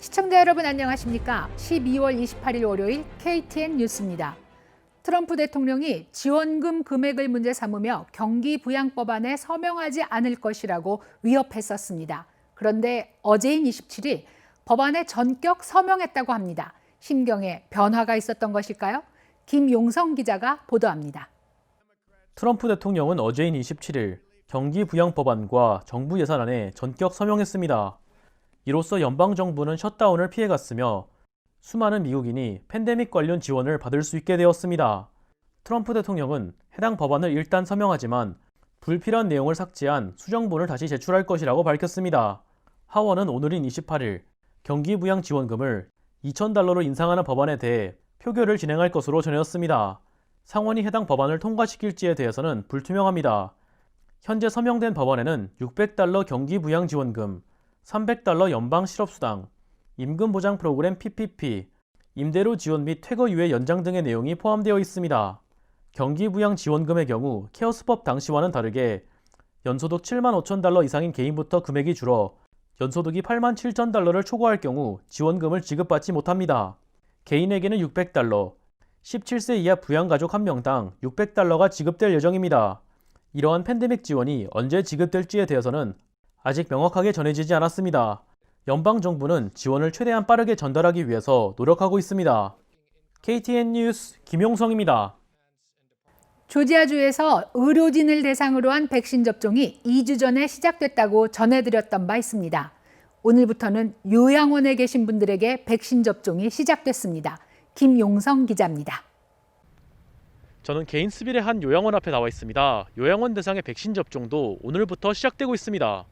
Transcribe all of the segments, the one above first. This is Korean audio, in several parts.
시청자 여러분 안녕하십니까? 12월 28일 월요일 KTN 뉴스입니다. 트럼프 대통령이 지원금 금액을 문제 삼으며 경기부양법안에 서명하지 않을 것이라고 위협했었습니다. 그런데 어제인 27일 법안에 전격 서명했다고 합니다. 심경에 변화가 있었던 것일까요? 김용성 기자가 보도합니다. 트럼프 대통령은 어제인 27일 경기부양법안과 정부 예산안에 전격 서명했습니다. 이로써 연방정부는 셧다운을 피해갔으며 수많은 미국인이 팬데믹 관련 지원을 받을 수 있게 되었습니다. 트럼프 대통령은 해당 법안을 일단 서명하지만 불필요한 내용을 삭제한 수정본을 다시 제출할 것이라고 밝혔습니다. 하원은 오늘인 28일 경기부양지원금을 $2,000로 인상하는 법안에 대해 표결을 진행할 것으로 전했습니다. 상원이 해당 법안을 통과시킬지에 대해서는 불투명합니다. 현재 서명된 법안에는 $600 경기부양지원금, $300 연방 실업수당, 임금보장 프로그램 PPP, 임대료 지원 및 퇴거 유예 연장 등의 내용이 포함되어 있습니다. 경기부양지원금의 경우 케어스법 당시와는 다르게 연소득 $75,000 이상인 개인부터 금액이 줄어 연소득이 $87,000를 초과할 경우 지원금을 지급받지 못합니다. 개인에게는 $600, 17세 이하 부양가족 1명당 $600가 지급될 예정입니다. 이러한 팬데믹 지원이 언제 지급될지에 대해서는 아직 명확하게 전해지지 않았습니다. 연방정부는 지원을 최대한 빠르게 전달하기 위해서 노력하고 있습니다. KTN 뉴스 김용성입니다. 조지아주에서 의료진을 대상으로 한 백신 접종이 2주 전에 시작됐다고 전해드렸던 바 있습니다. 오늘부터는 요양원에 계신 분들에게 백신 접종이 시작됐습니다. 김용성 기자입니다. 저는 게인스빌의 한 요양원 앞에 나와 있습니다. 요양원 대상의 백신 접종도 오늘부터 시작되고 있습니다.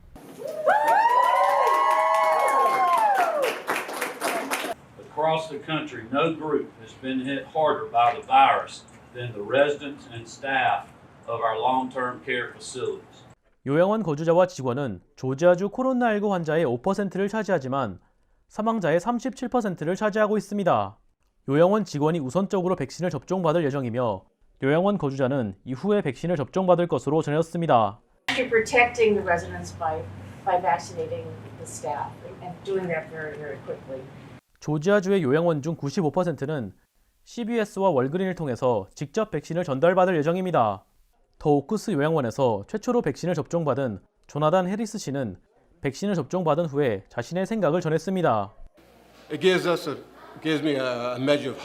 Across the country, no group has been hit harder by the virus than the residents and staff of our long-term care facilities. 요양원 거주자와 직원은 조지아주 코로나19 환자의 5%를 차지하지만 사망자의 37%를 차지하고 있습니다. 요양원 직원이 우선적으로 백신을 접종받을 예정이며 요양원 거주자는 이후에 백신을 접종받을 것으로 전했습니다. You're protecting the residents by vaccinating the staff and doing that very, very quickly. 조지아주의 요양원 중 95%는 CBS와 월그린을 통해서 직접 백신을 전달받을 예정입니다. 더 오크스 요양원에서 최초로 백신을 접종받은 조나단 해리스 씨는 백신을 접종받은 후에 자신의 생각을 전했습니다. It gives me a measure of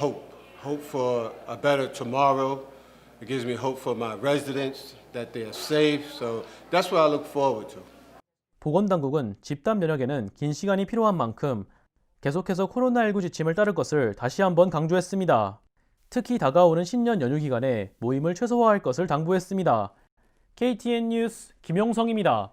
hope for a better tomorrow. It gives me hope for my residents that they are safe. So that's what I look forward to. 보건당국은 집단 면역에는 긴 시간이 필요한 만큼 계속해서 코로나19 지침을 따를 것을 다시 한번 강조했습니다. 특히 다가오는 신년 연휴 기간에 모임을 최소화할 것을 당부했습니다. KTN 뉴스 김용성입니다.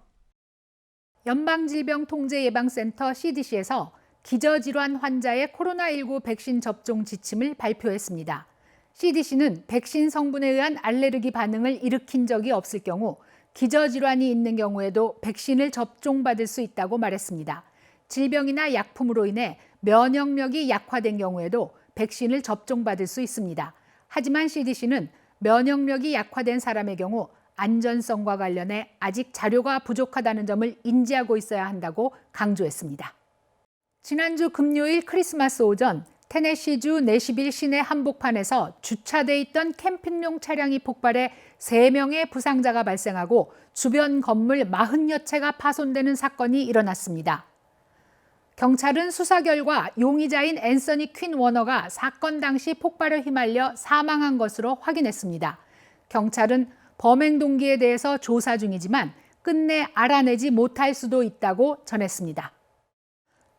연방질병통제예방센터 CDC에서 기저질환 환자의 코로나19 백신 접종 지침을 발표했습니다. CDC는 백신 성분에 의한 알레르기 반응을 일으킨 적이 없을 경우 기저질환이 있는 경우에도 백신을 접종받을 수 있다고 말했습니다. 질병이나 약품으로 인해 면역력이 약화된 경우에도 백신을 접종받을 수 있습니다. 하지만 CDC는 면역력이 약화된 사람의 경우 안전성과 관련해 아직 자료가 부족하다는 점을 인지하고 있어야 한다고 강조했습니다. 지난주 금요일 크리스마스 오전 테네시주 내시빌 시내 한복판에서 주차돼 있던 캠핑용 차량이 폭발해 3명의 부상자가 발생하고 주변 건물 40여 채가 파손되는 사건이 일어났습니다. 경찰은 수사 결과 용의자인 앤서니 퀸 워너가 사건 당시 폭발에 휘말려 사망한 것으로 확인했습니다. 경찰은 범행 동기에 대해서 조사 중이지만 끝내 알아내지 못할 수도 있다고 전했습니다.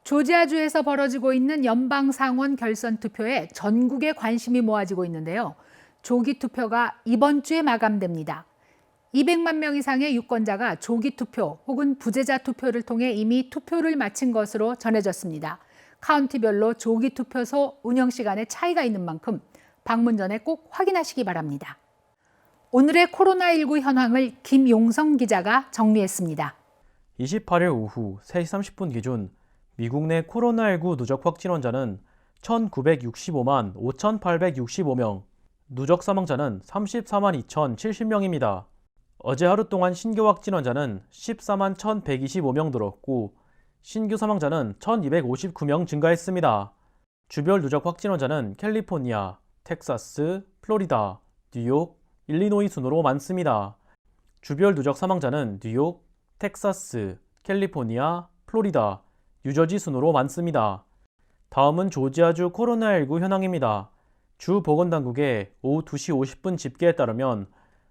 조지아주에서 벌어지고 있는 연방상원 결선 투표에 전국의 관심이 모아지고 있는데요. 조기 투표가 이번 주에 마감됩니다. 200만 명 이상의 유권자가 조기 투표 혹은 부재자 투표를 통해 이미 투표를 마친 것으로 전해졌습니다. 카운티별로 조기 투표소 운영 시간에 차이가 있는 만큼 방문 전에 꼭 확인하시기 바랍니다. 오늘의 코로나19 현황을 김용성 기자가 정리했습니다. 28일 오후 3시 30분 기준 미국 내 코로나19 누적 확진 환자는 1,965만 5,865명, 누적 사망자는 34만 2,070명입니다. 어제 하루 동안 신규 확진 환자는 14만 1,125명 늘었고 신규 사망자는 1,259명 증가했습니다. 주별 누적 확진 환자는 캘리포니아, 텍사스, 플로리다, 뉴욕, 일리노이 순으로 많습니다. 주별 누적 사망자는 뉴욕, 텍사스, 캘리포니아, 플로리다, 뉴저지 순으로 많습니다. 다음은 조지아주 코로나19 현황입니다. 주 보건당국의 오후 2시 50분 집계에 따르면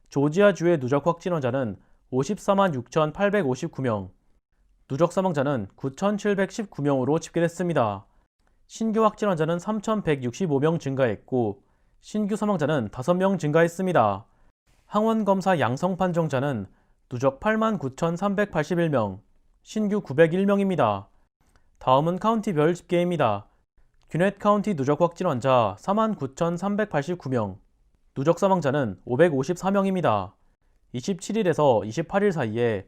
조지아주의 누적 확진 환자는 54만 6,859명, 누적 사망자는 9,719명으로 집계됐습니다. 신규 확진 환자는 3,165명 증가했고 신규 사망자는 5명 증가했습니다. 항원검사 양성 판정자는 누적 8만 9,381명, 신규 901명입니다. 다음은 카운티별 집계입니다. 귀넷 카운티 누적 확진 환자 4만 9,389명, 누적 사망자는 554명입니다. 27일에서 28일 사이에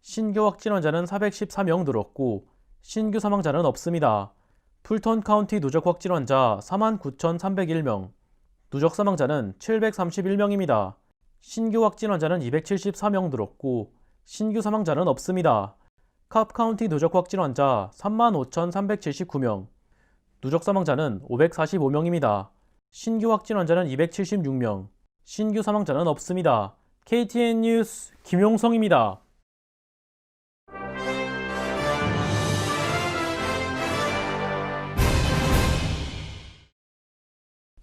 신규 확진 환자는 414명 늘었고 신규 사망자는 없습니다. 풀턴 카운티 누적 확진 환자 4만 9,301명, 누적 사망자는 731명입니다. 신규 확진 환자는 274명 늘었고 신규 사망자는 없습니다. 캅 카운티 누적 확진 환자 3만 5,379명, 누적 사망자는 545명입니다. 신규 확진 환자는 276명, 신규 사망자는 없습니다. KTN 뉴스 김용성입니다.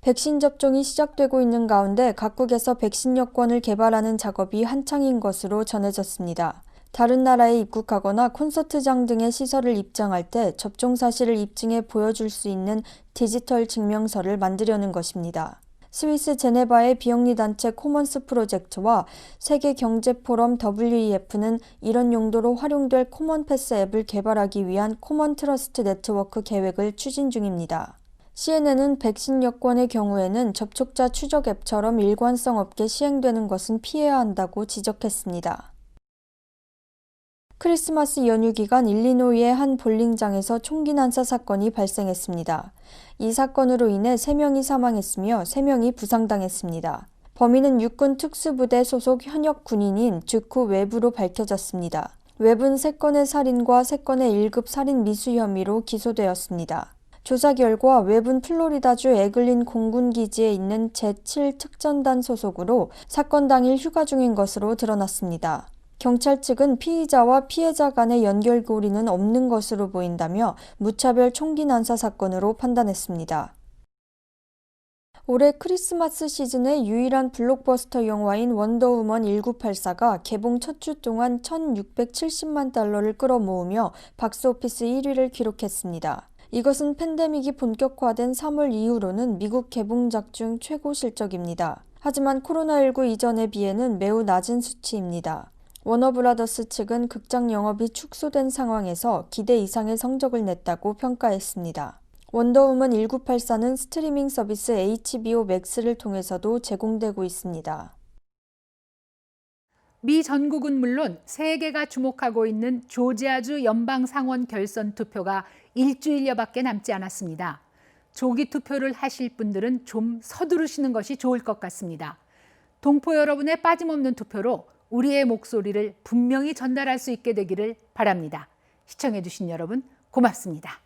백신 접종이 시작되고 있는 가운데 각국에서 백신 여권을 개발하는 작업이 한창인 것으로 전해졌습니다. 다른 나라에 입국하거나 콘서트장 등의 시설을 입장할 때 접종 사실을 입증해 보여줄 수 있는 디지털 증명서를 만들려는 것입니다. 스위스 제네바의 비영리 단체 코먼스 프로젝트와 세계경제포럼 WEF는 이런 용도로 활용될 코먼패스 앱을 개발하기 위한 코먼 트러스트 네트워크 계획을 추진 중입니다. CNN은 백신 여권의 경우에는 접촉자 추적 앱처럼 일관성 없게 시행되는 것은 피해야 한다고 지적했습니다. 크리스마스 연휴 기간 일리노이의 한 볼링장에서 총기 난사 사건이 발생했습니다. 이 사건으로 인해 3명이 사망했으며 3명이 부상당했습니다. 범인은 육군 특수부대 소속 현역 군인인 주쿠 웹으로 밝혀졌습니다. 웹은 3건의 살인과 3건의 1급 살인 미수 혐의로 기소되었습니다. 조사 결과 웹은 플로리다주 에글린 공군기지에 있는 제7특전단 소속으로 사건 당일 휴가 중인 것으로 드러났습니다. 경찰 측은 피의자와 피해자 간의 연결고리는 없는 것으로 보인다며 무차별 총기 난사 사건으로 판단했습니다. 올해 크리스마스 시즌의 유일한 블록버스터 영화인 원더우먼 1984가 개봉 첫 주 동안 1,670만 달러를 끌어모으며 박스오피스 1위를 기록했습니다. 이것은 팬데믹이 본격화된 3월 이후로는 미국 개봉작 중 최고 실적입니다. 하지만 코로나19 이전에 비해는 매우 낮은 수치입니다. 워너브라더스 측은 극장 영업이 축소된 상황에서 기대 이상의 성적을 냈다고 평가했습니다. 원더우먼 1984는 스트리밍 서비스 HBO 맥스를 통해서도 제공되고 있습니다. 미 전국은 물론 세계가 주목하고 있는 조지아주 연방상원 결선 투표가 일주일여밖에 남지 않았습니다. 조기 투표를 하실 분들은 좀 서두르시는 것이 좋을 것 같습니다. 동포 여러분의 빠짐없는 투표로 우리의 목소리를 분명히 전달할 수 있게 되기를 바랍니다. 시청해주신 여러분 고맙습니다.